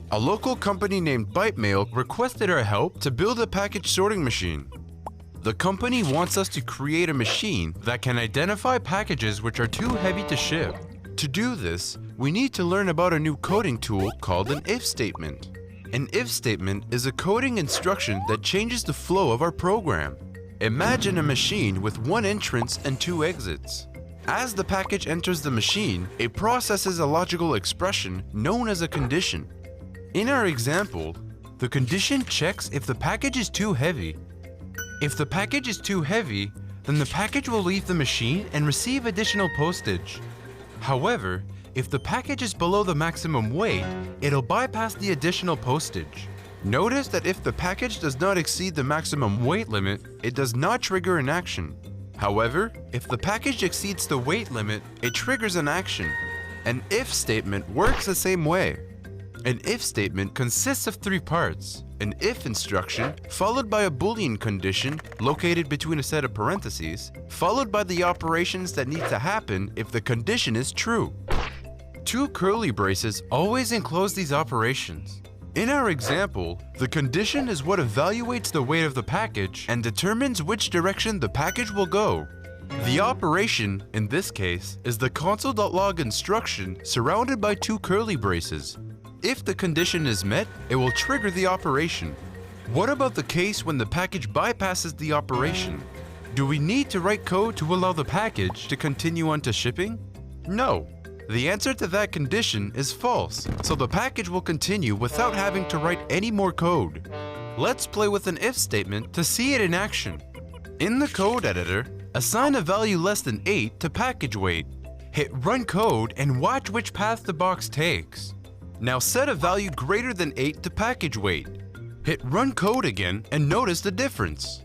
A local company named ByteMail requested our help to build a package sorting machine. The company wants us to create a machine that can identify packages which are too heavy to ship. To do this, we need to learn about a new coding tool called an if statement. An if statement is a coding instruction that changes the flow of our program. Imagine a machine with one entrance and two exits. As the package enters the machine, it processes a logical expression known as a condition. In our example, the condition checks if the package is too heavy. If the package is too heavy, then the package will leave the machine and receive additional postage. However, if the package is below the maximum weight, it'll bypass the additional postage. Notice that if the package does not exceed the maximum weight limit, it does not trigger an action. However, if the package exceeds the weight limit, it triggers an action. An if statement works the same way. An if statement consists of three parts: an if instruction, followed by a Boolean condition located between a set of parentheses, followed by the operations that need to happen if the condition is true. Two curly braces always enclose these operations. In our example, the condition is what evaluates the weight of the package and determines which direction the package will go. The operation, in this case, is the console.log instruction surrounded by two curly braces. If the condition is met, it will trigger the operation. What about the case when the package bypasses the operation? Do we need to write code to allow the package to continue on to shipping? No. The answer to that condition is false, so the package will continue without having to write any more code. Let's play with an if statement to see it in action. In the code editor, assign a value less than 8 to package weight. Hit run code and watch which path the box takes. Now set a value greater than 8 to package weight. Hit run code again and notice the difference.